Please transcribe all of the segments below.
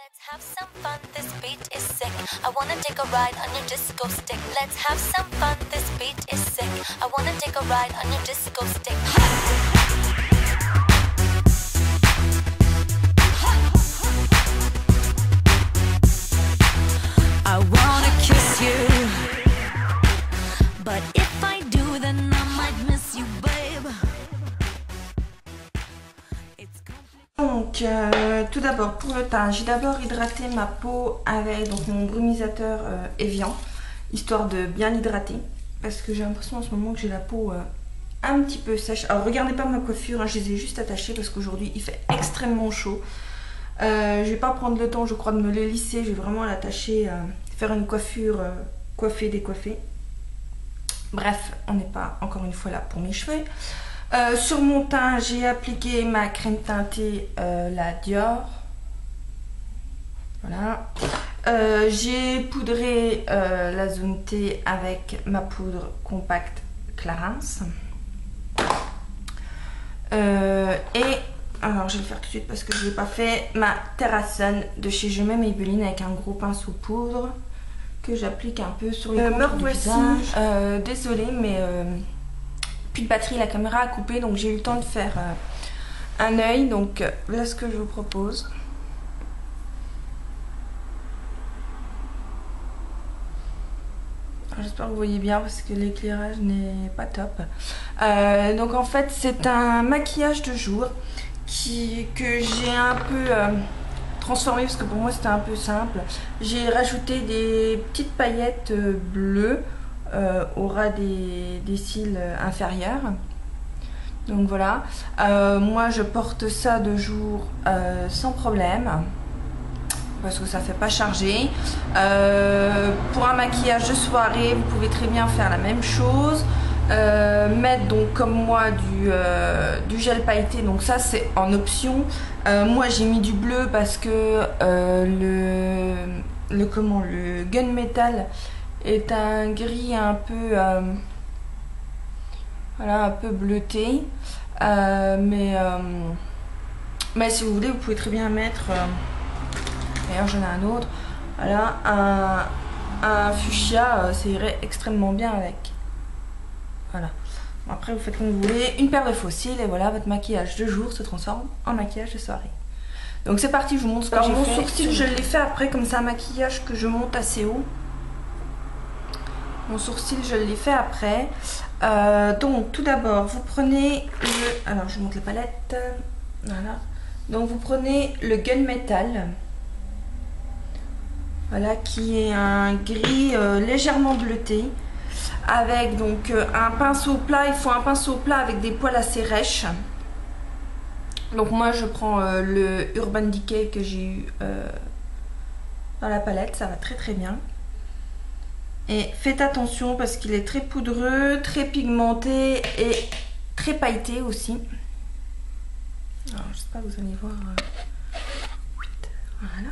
Let's have some fun, this beat is sick. I wanna take a ride on your disco stick. Let's have some fun, this beat is sick. I wanna take a ride on your disco stick. I wanna kiss you, but if I do, then I might miss you, babe. Donc tout d'abord pour le teint, j'ai d'abord hydraté ma peau avec donc, mon brumisateur Evian, histoire de bien l'hydrater, parce que j'ai l'impression en ce moment que j'ai la peau un petit peu sèche. Alors regardez pas ma coiffure, hein, je les ai juste attachées parce qu'aujourd'hui il fait extrêmement chaud. Je vais pas prendre le temps, je crois, de me les lisser, je vais vraiment l'attacher, faire une coiffure coiffée, décoiffée. Bref, on n'est pas encore une fois là pour mes cheveux. Sur mon teint, j'ai appliqué ma crème teintée, la Dior. Voilà. J'ai poudré la zone T avec ma poudre compacte Clarins. Et alors je vais le faire tout de suite parce que je ne l'ai pas fait. Ma Terrasun de chez Je m'aime Maybelline avec un gros pinceau poudre que j'applique un peu sur les contours du visage. Désolée mais plus de batterie, la caméra a coupé, donc j'ai eu le temps de faire un œil. Donc voilà ce que je vous propose. J'espère que vous voyez bien parce que l'éclairage n'est pas top. Donc en fait c'est un maquillage de jour que j'ai un peu transformé parce que pour moi c'était un peu simple. J'ai rajouté des petites paillettes bleues au ras des cils inférieurs. Donc voilà, moi je porte ça de jour sans problème parce que ça fait pas charger. Pour un maquillage de soirée vous pouvez très bien faire la même chose, mettre donc comme moi du gel pailleté, donc ça c'est en option. Moi j'ai mis du bleu parce que le gunmetal est un gris un peu voilà, un peu bleuté, mais si vous voulez vous pouvez très bien mettre d'ailleurs j'en ai un autre, voilà, un fuchsia, ça irait extrêmement bien avec. Voilà, après vous faites comme vous voulez, une paire de faux cils et voilà, votre maquillage de jour se transforme en maquillage de soirée. Donc c'est parti, je vous montre ce que j'ai fait. Mon sourcil je l'ai fait après, comme c'est un maquillage que je monte assez haut. Mon sourcil je l'ai fait après. Donc tout d'abord vous prenez le... Alors je vous montre les palettes. Voilà. Donc vous prenez le gunmetal. Voilà, qui est un gris légèrement bleuté. Avec donc un pinceau plat. Il faut un pinceau plat avec des poils assez rêches. Donc moi je prends le Urban Decay que j'ai eu dans la palette. Ça va très très bien. Et faites attention parce qu'il est très poudreux, très pigmenté et très pailleté aussi. Alors j'espère que vous allez voir. Voilà.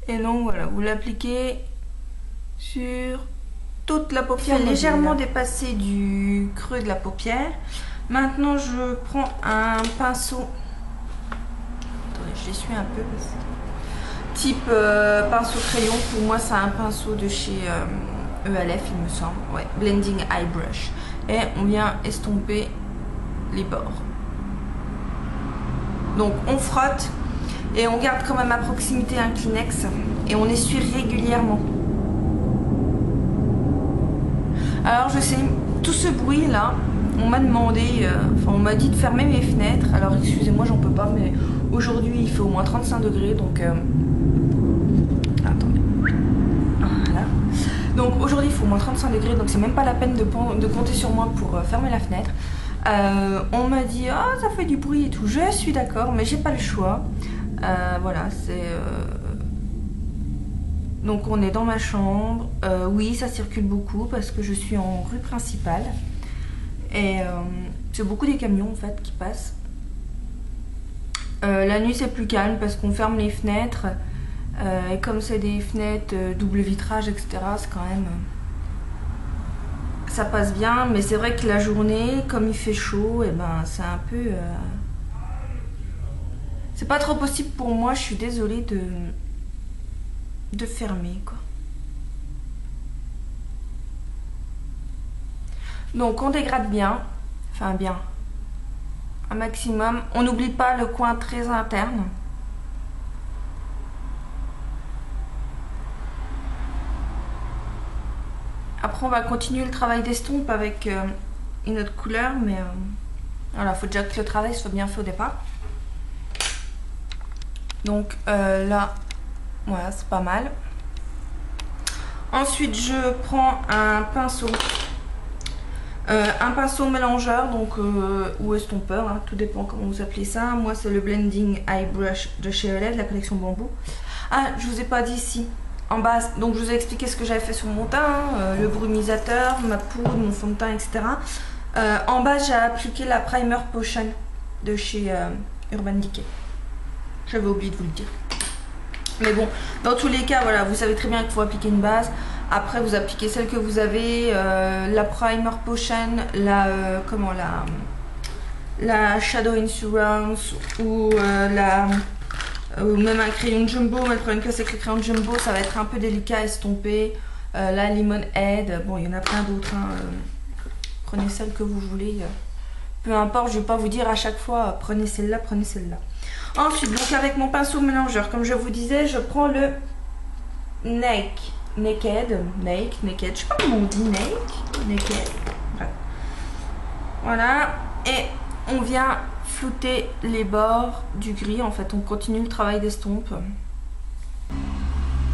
Et donc voilà, vous l'appliquez sur toute la paupière, légèrement dépassé du creux de la paupière. Maintenant je prends un pinceau. Attendez, je l'essuie un peu parce que... type pinceau crayon, pour moi c'est un pinceau de chez ELF il me semble, ouais, Blending Eye Brush, et on vient estomper les bords. Donc on frotte et on garde quand même à proximité un Kleenex et on essuie régulièrement. Alors je sais, tout ce bruit là, on m'a demandé, on m'a dit de fermer mes fenêtres. Alors excusez-moi, j'en peux pas, mais aujourd'hui il fait au moins 35 degrés, donc attendez. Voilà. Donc aujourd'hui il faut au moins 35 degrés, donc c'est même pas la peine de compter sur moi pour fermer la fenêtre. On m'a dit ah ça fait du bruit et tout, je suis d'accord, mais j'ai pas le choix. Voilà, c'est donc on est dans ma chambre. Oui, ça circule beaucoup parce que je suis en rue principale et c'est beaucoup des camions en fait qui passent. La nuit c'est plus calme parce qu'on ferme les fenêtres. Et comme c'est des fenêtres double vitrage, etc., c'est quand même... ça passe bien, mais c'est vrai que la journée, comme il fait chaud, et ben c'est un peu... c'est pas trop possible pour moi, je suis désolée de fermer quoi. Donc on dégrade bien, enfin bien, un maximum. On n'oublie pas le coin très interne. Après on va continuer le travail d'estompe avec une autre couleur, mais voilà, faut déjà que le travail soit bien fait au départ. Donc là, voilà, c'est pas mal. Ensuite je prends un pinceau. Un pinceau mélangeur donc ou estompeur, hein, tout dépend comment vous appelez ça. Moi c'est le Blending Eye Brush de chez Oled, la collection bambou. Ah, je vous ai pas dit ici en base, donc je vous ai expliqué ce que j'avais fait sur mon teint, hein, le brumisateur, ma poudre, mon fond de teint, etc. En base j'ai appliqué la Primer Potion de chez Urban Decay. J'avais oublié de vous le dire. Mais bon, dans tous les cas, voilà, vous savez très bien qu'il faut appliquer une base. Après, vous appliquez celle que vous avez, la Primer Potion, la Shadow Insurance ou ou même un crayon jumbo. Mais le problème que c'est que le crayon jumbo, ça va être un peu délicat à estomper. La Lemonade, bon, il y en a plein d'autres. Hein, prenez celle que vous voulez. Peu importe, je ne vais pas vous dire à chaque fois, prenez celle-là, prenez celle-là. Ensuite, donc avec mon pinceau mélangeur, comme je vous disais, je prends le Naked, je sais pas comment on dit, Naked, bref. Voilà, et on vient flouter les bords du gris, en fait, on continue le travail d'estompe.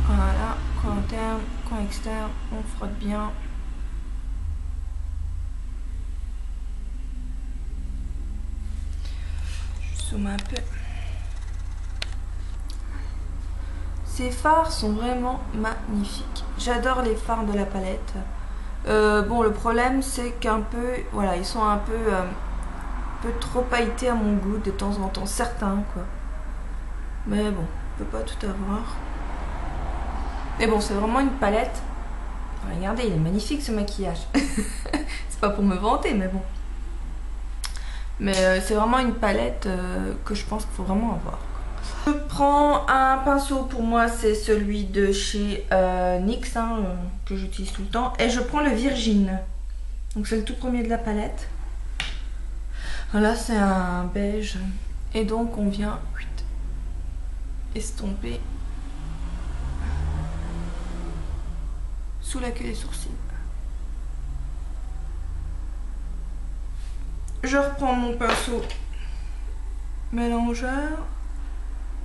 Voilà, coin interne, coin externe, on frotte bien. Je zoome un peu. Ces fards sont vraiment magnifiques. J'adore les fards de la palette. Bon, le problème c'est qu'un peu, voilà, ils sont un peu trop pailletés à mon goût de temps en temps, certains quoi. Mais bon, on peut pas tout avoir. Mais bon, c'est vraiment une palette. Regardez, il est magnifique ce maquillage. C'est pas pour me vanter, mais bon. Mais c'est vraiment une palette que je pense qu'il faut vraiment avoir. Je prends un pinceau, pour moi c'est celui de chez NYX hein, que j'utilise tout le temps, et je prends le Virgin, donc c'est le tout premier de la palette. Là c'est un beige et donc on vient estomper sous la queue des sourcils. Je reprends mon pinceau mélangeur.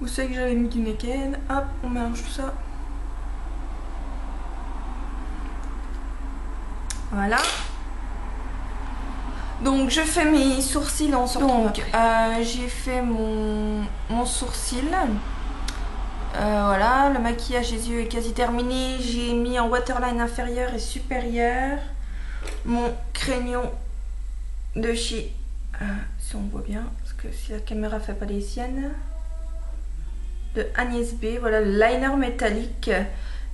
Où c'est que j'avais mis du Naked, hop, on mélange tout ça. Voilà. Donc je fais mes sourcils en sortant. Donc j'ai fait mon sourcil. Voilà, le maquillage des yeux est quasi terminé. J'ai mis en waterline inférieur et supérieur mon crayon de chez... si on voit bien, parce que si la caméra fait pas les siennes... de Agnès B, voilà le liner métallique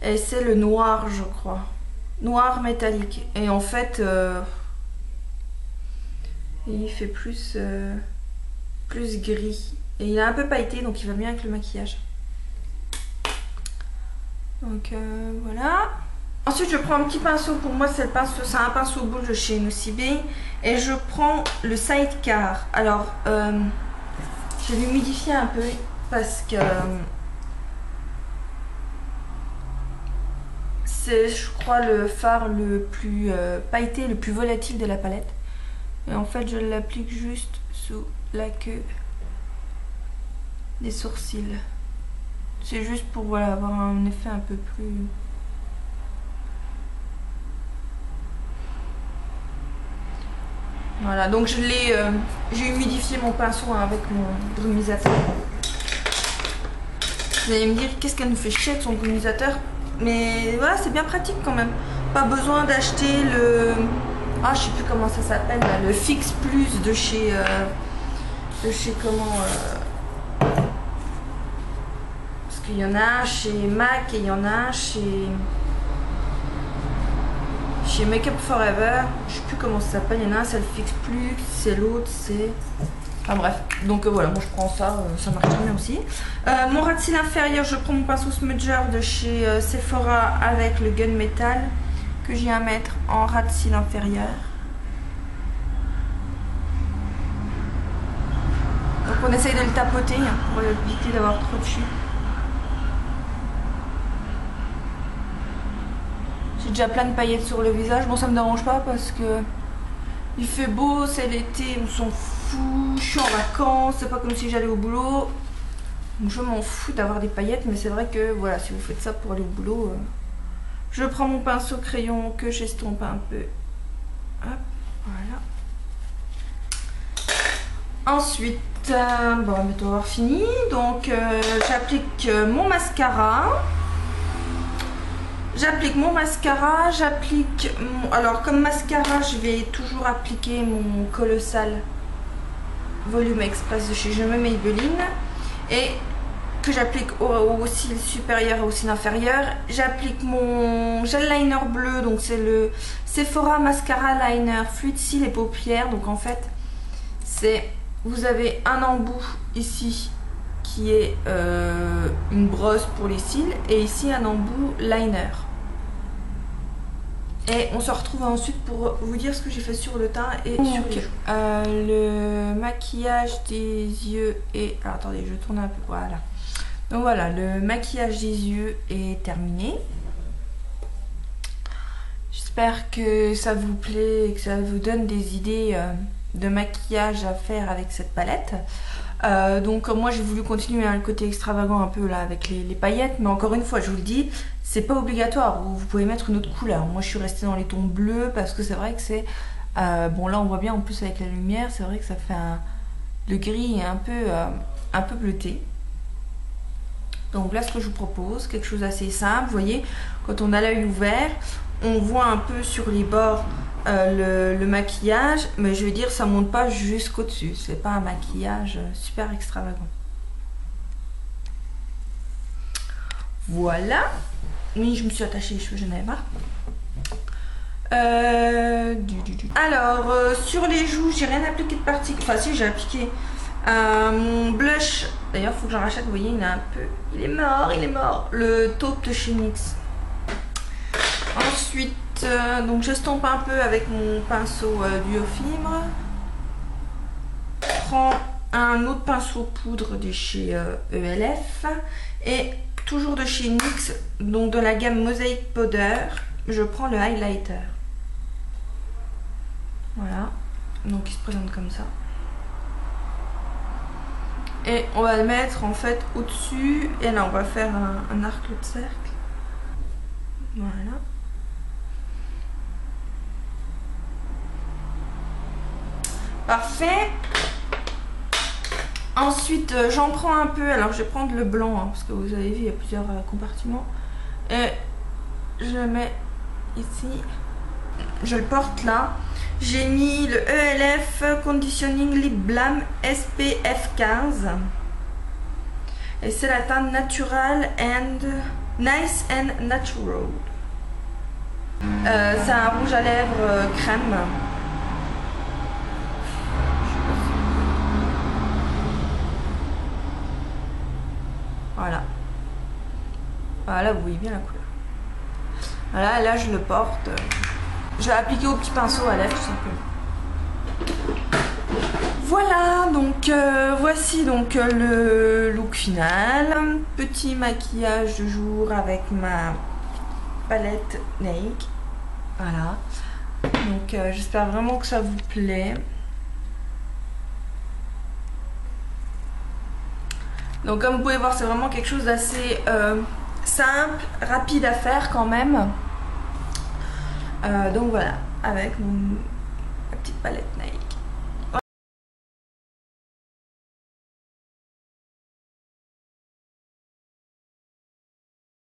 et c'est le noir je crois, noir métallique, et en fait il fait plus gris et il est un peu pailleté donc il va bien avec le maquillage. Donc voilà. Ensuite je prends un petit pinceau, pour moi c'est un pinceau boule de chez Nocibé, et je prends le Sidecar. Alors je vais l'humidifier un peu parce que c'est, je crois, le fard le plus pailleté, le plus volatile de la palette. Et en fait, je l'applique juste sous la queue des sourcils. C'est juste pour voilà, avoir un effet un peu plus... Voilà, donc j'ai humidifié mon pinceau avec mon brumisateur. Vous allez me dire, qu'est-ce qu'elle nous fait chier avec son brumisateur? Mais voilà, c'est bien pratique quand même. Pas besoin d'acheter le... Ah, je sais plus comment ça s'appelle, le Fix Plus de chez... comment... Parce qu'il y en a un chez MAC et il y en a un chez Make Up Forever. Je sais plus comment ça s'appelle. Il y en a un, c'est le Fix Plus. C'est l'autre, c'est... Enfin bref, donc voilà, moi je prends ça, ça marche très bien aussi. Mon ras de cils inférieur, je prends mon pinceau smudger de chez Sephora avec le gunmetal que j'ai à mettre en ras de cils inférieur. Donc on essaye de le tapoter pour éviter d'avoir trop de chute. J'ai déjà plein de paillettes sur le visage. Bon, ça me dérange pas parce que il fait beau, c'est l'été, on s'en fout. Je suis en vacances, c'est pas comme si j'allais au boulot. Donc je m'en fous d'avoir des paillettes, mais c'est vrai que voilà, si vous faites ça pour aller au boulot, je prends mon pinceau crayon que j'estompe un peu. Hop, voilà. Ensuite, bon, on va bientôt avoir fini. Donc j'applique mon mascara. J'applique mon... Alors comme mascara, je vais toujours appliquer mon Colossal Volume Express de chez Je me Maybelline. Et que j'applique au cils supérieur et au cils inférieur. J'applique mon gel liner bleu, donc c'est le Sephora Mascara Liner Fluid Cils et Paupières. Donc en fait, c'est... Vous avez un embout ici qui est une brosse pour les cils et ici un embout liner. Et on se retrouve ensuite pour vous dire ce que j'ai fait sur le teint et sur les joues. Le maquillage des yeux est... Alors attendez, je tourne un peu, voilà. Donc voilà, le maquillage des yeux est terminé. J'espère que ça vous plaît et que ça vous donne des idées de maquillage à faire avec cette palette. Donc moi j'ai voulu continuer le côté extravagant un peu là avec les paillettes, mais encore une fois je vous le dis, c'est pas obligatoire, vous pouvez mettre une autre couleur. Moi je suis restée dans les tons bleus parce que c'est vrai que c'est bon, là on voit bien en plus avec la lumière, c'est vrai que ça fait le gris est un peu bleuté. Donc là ce que je vous propose, quelque chose d'assez simple, vous voyez, quand on a l'œil ouvert, on voit un peu sur les bords le maquillage, mais je veux dire ça monte pas jusqu'au dessus, c'est pas un maquillage super extravagant. Voilà, oui je me suis attachée les cheveux, je n'avais pas. Alors sur les joues j'ai rien appliqué de particulier, enfin si j'ai appliqué mon blush, d'ailleurs faut que j'en rachète, vous voyez il est un peu, il est mort, le taupe de chez NYX. Ensuite donc j'estompe un peu avec mon pinceau duo fibre. Je prends un autre pinceau poudre de chez ELF et toujours de chez NYX, donc de la gamme Mosaic Powder, je prends le highlighter. Voilà, donc il se présente comme ça. Et on va le mettre en fait au-dessus et là on va faire un arc de cercle. Voilà. Parfait. Ensuite j'en prends un peu, alors je vais prendre le blanc hein, parce que vous avez vu il y a plusieurs compartiments. Et je le mets ici. Je le porte là. J'ai mis le ELF Conditioning Lip Balm SPF 15. Et c'est la teinte Natural and Nice and Natural. C'est un rouge à lèvres crème. Voilà. Voilà, vous voyez bien la couleur. Voilà, là je le porte. Je vais appliquer au petit pinceau à lèvres tout simplement. Voilà, donc voici donc le look final. Petit maquillage de jour avec ma palette Nike. Voilà. Donc j'espère vraiment que ça vous plaît. Donc comme vous pouvez voir, c'est vraiment quelque chose d'assez simple, rapide à faire quand même. Donc voilà, avec ma petite palette